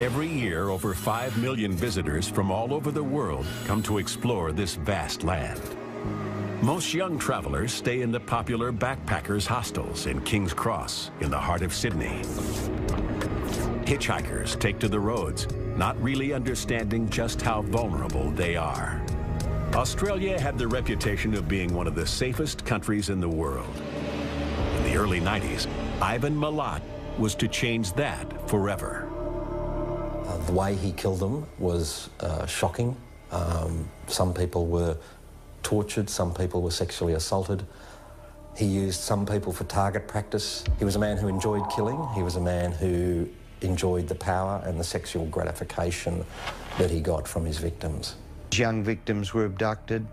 Every year, over 5 million visitors from all over the world come to explore this vast land. Most young travelers stay in the popular backpackers' hostels in King's Cross, in the heart of Sydney. Hitchhikers take to the roads, not really understanding just how vulnerable they are. Australia had the reputation of being one of the safest countries in the world. In the early 90s, Ivan Milat was to change that forever. The way he killed them was shocking. Some people were tortured, some people were sexually assaulted. He used some people for target practice. He was a man who enjoyed killing. He was a man who enjoyed the power and the sexual gratification that he got from his victims. Young victims were abducted.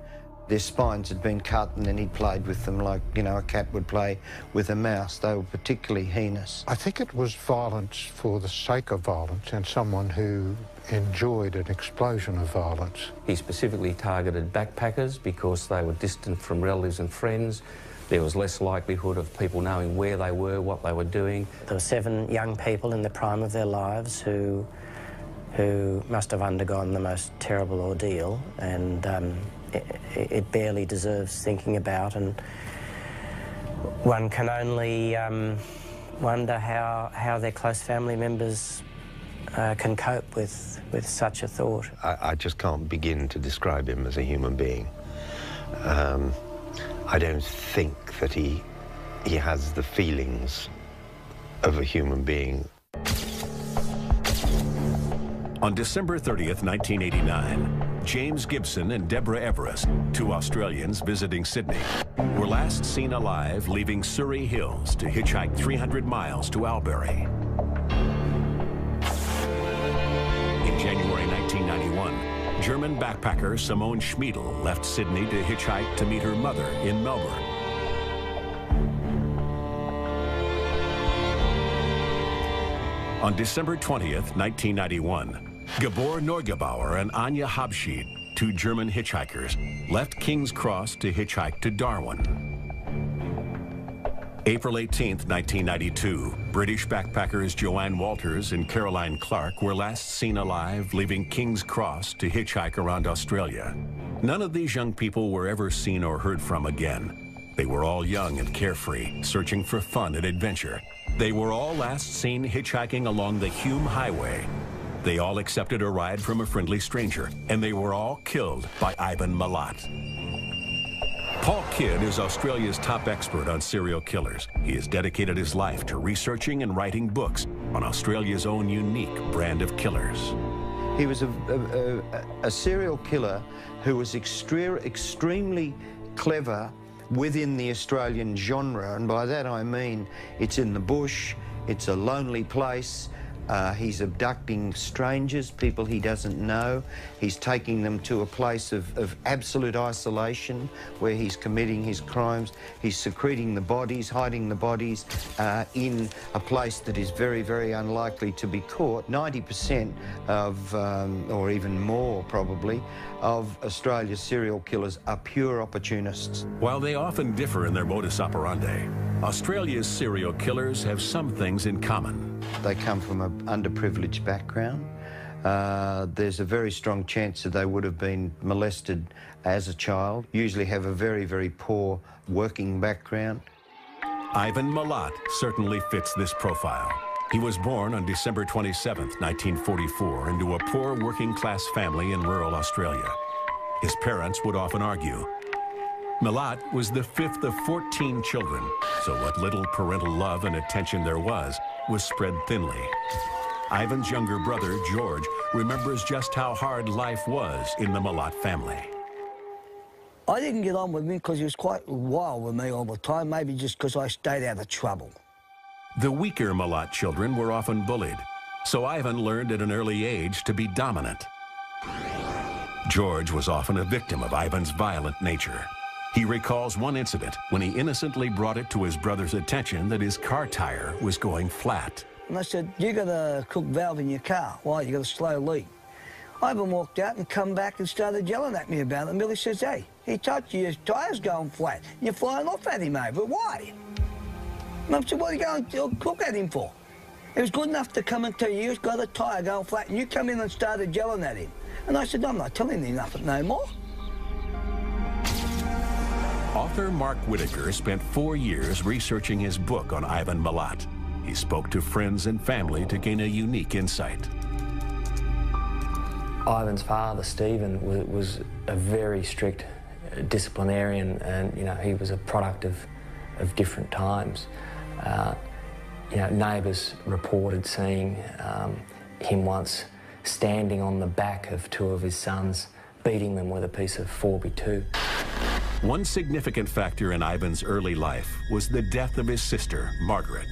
Their spines had been cut and then he played with them like, you know, a cat would play with a mouse. They were particularly heinous. I think it was violence for the sake of violence and someone who enjoyed an explosion of violence. He specifically targeted backpackers because they were distant from relatives and friends. There was less likelihood of people knowing where they were, what they were doing. There were 7 young people in the prime of their lives who must have undergone the most terrible ordeal, and it barely deserves thinking about, and one can only wonder how their close family members can cope with such a thought. I just can't begin to describe him as a human being. I don't think that he has the feelings of a human being. On December 30th, 1989, James Gibson and Deborah Everest, 2 Australians visiting Sydney, were last seen alive leaving Surrey Hills to hitchhike 300 miles to Albury. In January 1991, German backpacker Simone Schmiedel left Sydney to hitchhike to meet her mother in Melbourne. On December 20th, 1991, Gabor Neugebauer and Anja Habschied, 2 German hitchhikers, left King's Cross to hitchhike to Darwin. April 18th, 1992, British backpackers Joanne Walters and Caroline Clark were last seen alive leaving King's Cross to hitchhike around Australia. None of these young people were ever seen or heard from again. They were all young and carefree, searching for fun and adventure. They were all last seen hitchhiking along the Hume Highway. They all accepted a ride from a friendly stranger, and they were all killed by Ivan Milat. Paul Kidd is Australia's top expert on serial killers. He has dedicated his life to researching and writing books on Australia's own unique brand of killers. He was a serial killer who was extremely clever within the Australian genre, and by that I mean it's in the bush, it's a lonely place, he's abducting strangers, people he doesn't know. He's taking them to a place of absolute isolation where he's committing his crimes. He's secreting the bodies, hiding the bodies in a place that is very, very unlikely to be caught. 90% of, or even more probably, of Australia's serial killers are pure opportunists. While they often differ in their modus operandi, Australia's serial killers have some things in common. They come from an underprivileged background. There's a very strong chance that they would have been molested as a child, usually have a very, very poor working background. Ivan Milat certainly fits this profile. He was born on December 27th, 1944, into a poor working-class family in rural Australia. His parents would often argue. Milat was the 5th of 14 children, so what little parental love and attention there was spread thinly. Ivan's younger brother, George, remembers just how hard life was in the Milat family. I didn't get on with him because he was quite wild with me all the time, maybe just because I stayed out of trouble. The weaker Milat children were often bullied, so Ivan learned at an early age to be dominant. George was often a victim of Ivan's violent nature. He recalls one incident when he innocently brought it to his brother's attention that his car tire was going flat. And I said, "You got a cooked valve in your car. Why? You got a slow leak." Ivan walked out and come back and started yelling at me about it. And Billy says, "Hey, he told you your tire's going flat. And you're flying off at him over it. Why?" And I said, "What are you going to cook at him for?" It was good enough to come and tell you he's got a tyre going flat, and you come in and started yelling at him. And I said, I'm not telling him nothing no more. Author Mark Whitaker spent 4 years researching his book on Ivan Milat. He spoke to friends and family to gain a unique insight. Ivan's father, Stephen, was a very strict disciplinarian, and he was a product of different times. Neighbours reported seeing him once standing on the back of 2 of his sons, beating them with a piece of 4x2. One significant factor in Ivan's early life was the death of his sister, Margaret.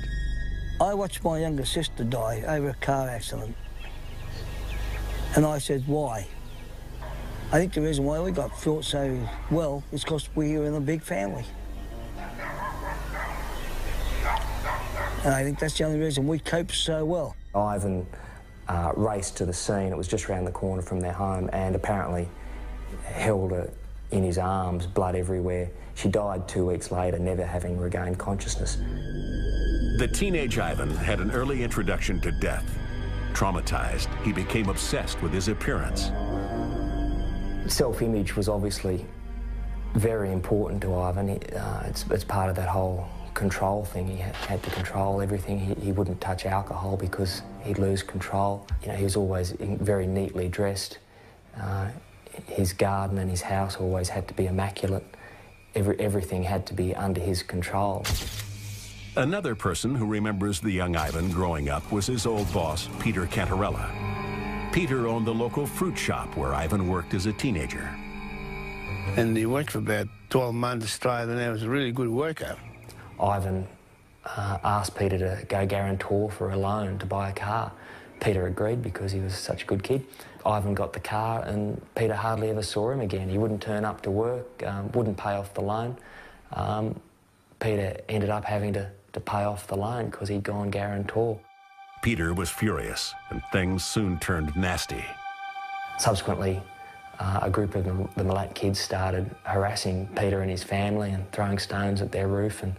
I watched my younger sister die over a car accident. And I said, why? I think the reason why we got fought so well is because we were in a big family. And I think that's the only reason we coped so well. Ivan raced to the scene. It was just around the corner from their home, and apparently held her in his arms, blood everywhere. She died 2 weeks later, never having regained consciousness. The teenage Ivan had an early introduction to death. Traumatized, he became obsessed with his appearance. Self-image was obviously very important to Ivan. It's part of that whole control thing. He had to control everything. He wouldn't touch alcohol because he'd lose control. He was always very neatly dressed. His garden and his house always had to be immaculate. Everything had to be under his control. Another person who remembers the young Ivan growing up was his old boss, Peter Cantarella. Peter owned the local fruit shop where Ivan worked as a teenager. And he worked for about 12 months straight, and he was a really good worker. Ivan asked Peter to go guarantor for a loan to buy a car. Peter agreed because he was such a good kid. Ivan got the car, and Peter hardly ever saw him again. He wouldn't turn up to work, wouldn't pay off the loan. Peter ended up having to pay off the loan because he'd gone guarantor. Peter was furious, and things soon turned nasty. Subsequently, a group of the Milat kids started harassing Peter and his family and throwing stones at their roof, and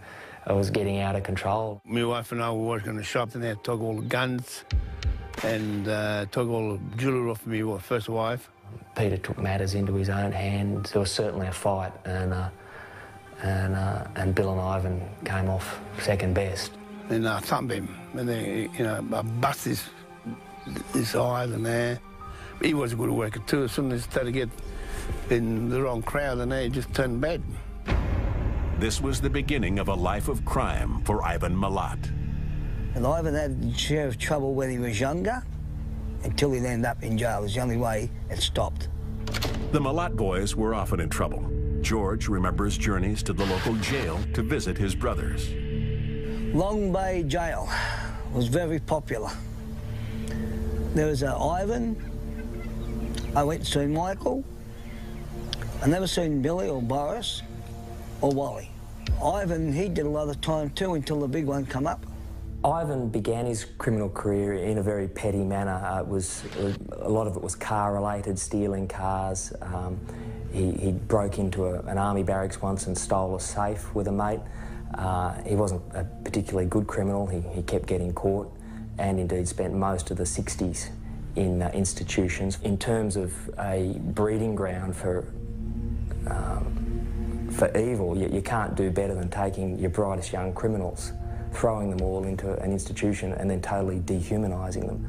it was getting out of control. My wife and I were working in the shop, and they took all the guns and took all the jewellery off me, first wife. Peter took matters into his own hands. There was certainly a fight, and Bill and Ivan came off second best. And I thumped him, and then, I bust his eyes and there. He was a good worker too. As soon as he started to get in the wrong crowd, and he just turned bad. This was the beginning of a life of crime for Ivan Milat. And Ivan had a share of trouble when he was younger, until he ended up in jail. It was the only way it stopped. The Milat boys were often in trouble. George remembers journeys to the local jail to visit his brothers. Long Bay Jail was very popular. There was Ivan. I went and seen Michael. I never seen Billy or Boris or Wally. Ivan, he did a lot of time too until the big one come up. Ivan began his criminal career in a very petty manner. A lot of it was car-related, stealing cars. He broke into an army barracks once and stole a safe with a mate. He wasn't a particularly good criminal. He kept getting caught, and indeed spent most of the 60s in institutions. In terms of a breeding ground for evil, you can't do better than taking your brightest young criminals, throwing them all into an institution and then totally dehumanising them.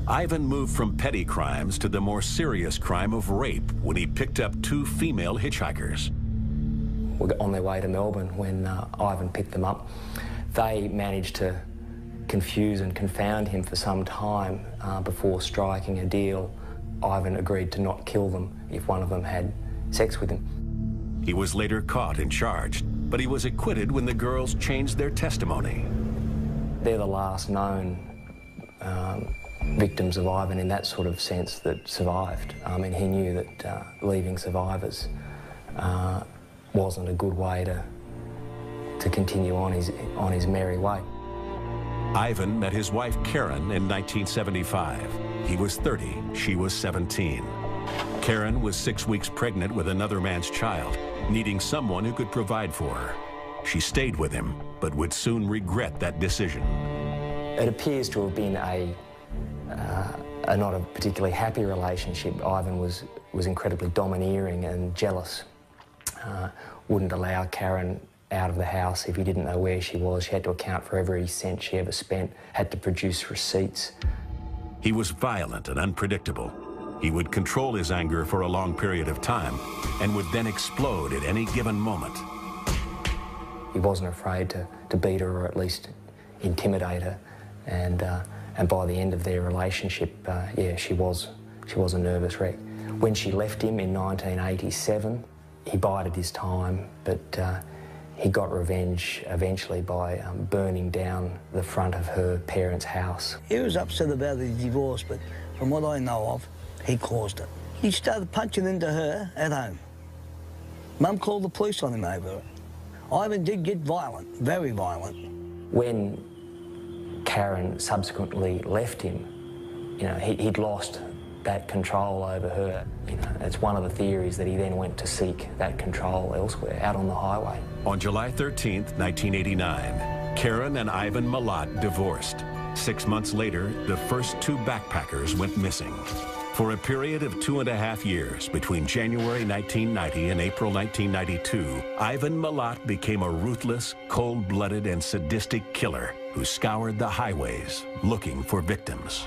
Ivan moved from petty crimes to the more serious crime of rape when he picked up 2 female hitchhikers. On their way to Melbourne when Ivan picked them up, they managed to confuse and confound him for some time before striking a deal. Ivan agreed to not kill them if one of them had sex with him. He was later caught and charged, but he was acquitted when the girls changed their testimony. They're the last known victims of Ivan in that sort of sense that survived. I mean, he knew that leaving survivors wasn't a good way to continue on his merry way. Ivan met his wife Karen in 1975. He was 30, she was 17. Karen was 6 weeks pregnant with another man's child, needing someone who could provide for her. She stayed with him, but would soon regret that decision. It appears to have been a not a particularly happy relationship. Ivan was incredibly domineering and jealous. Wouldn't allow Karen out of the house if he didn't know where she was. She had to account for every cent she ever spent, had to produce receipts. He was violent and unpredictable. He would control his anger for a long period of time and would then explode at any given moment. He wasn't afraid to beat her or at least intimidate her, and by the end of their relationship, yeah, she was a nervous wreck. When she left him in 1987, he bided his time, but he got revenge eventually by burning down the front of her parents' house. He was upset about his divorce, but from what I know of, he caused it. He started punching into her at home. Mum called the police on him over it. Ivan did get violent, very violent. When Karen subsequently left him, you know, he'd lost that control over her. You know, it's one of the theories that he then went to seek that control elsewhere, out on the highway. On July 13th, 1989, Karen and Ivan Milat divorced. 6 months later, the first two backpackers went missing. For a period of 2.5 years, between January 1990 and April 1992, Ivan Milat became a ruthless, cold-blooded, and sadistic killer who scoured the highways looking for victims.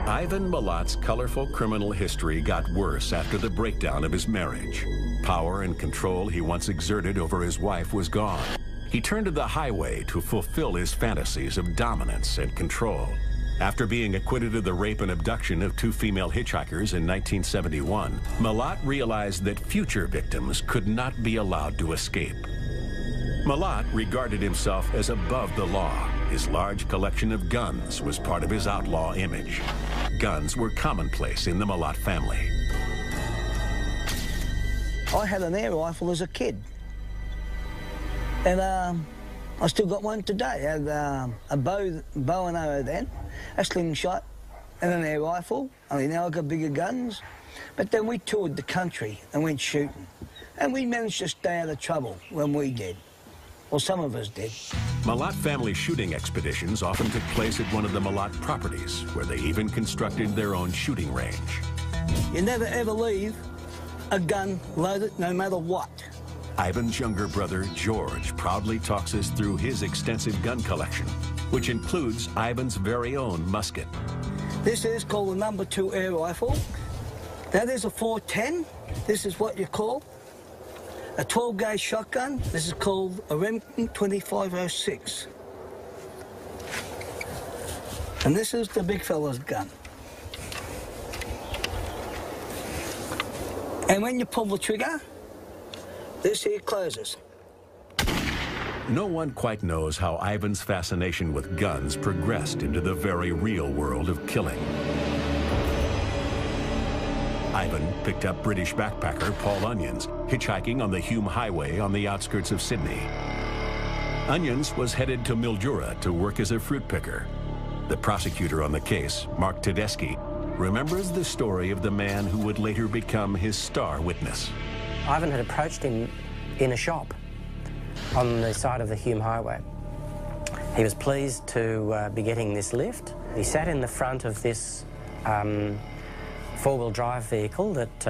Ivan Milat's colorful criminal history got worse after the breakdown of his marriage. Power and control he once exerted over his wife was gone. He turned to the highway to fulfill his fantasies of dominance and control. After being acquitted of the rape and abduction of 2 female hitchhikers in 1971, Milat realized that future victims could not be allowed to escape. Milat regarded himself as above the law. His large collection of guns was part of his outlaw image. Guns were commonplace in the Milat family. I had an air rifle as a kid. And I still got one today. I had a bow and arrow then, a slingshot, and an air rifle. Only now I've got bigger guns. But then we toured the country and went shooting. And we managed to stay out of trouble when we did. Well, some of us did. Milat family shooting expeditions often took place at one of the Milat properties, where they even constructed their own shooting range. You never ever leave a gun loaded, no matter what. Ivan's younger brother, George, proudly talks us through his extensive gun collection, which includes Ivan's very own musket. This is called a number 2 air rifle. That is a 410. This is what you call a 12-gauge shotgun. This is called a Remington 2506. And this is the big fella's gun. And when you pull the trigger, this here closes. No one quite knows how Ivan's fascination with guns progressed into the very real world of killing. Ivan picked up British backpacker Paul Onions, hitchhiking on the Hume Highway on the outskirts of Sydney. Onions was headed to Mildura to work as a fruit picker. The prosecutor on the case, Mark Tedeschi, remembers the story of the man who would later become his star witness. Ivan had approached him in a shop on the side of the Hume Highway. He was pleased to be getting this lift. He sat in the front of this 4-wheel drive vehicle that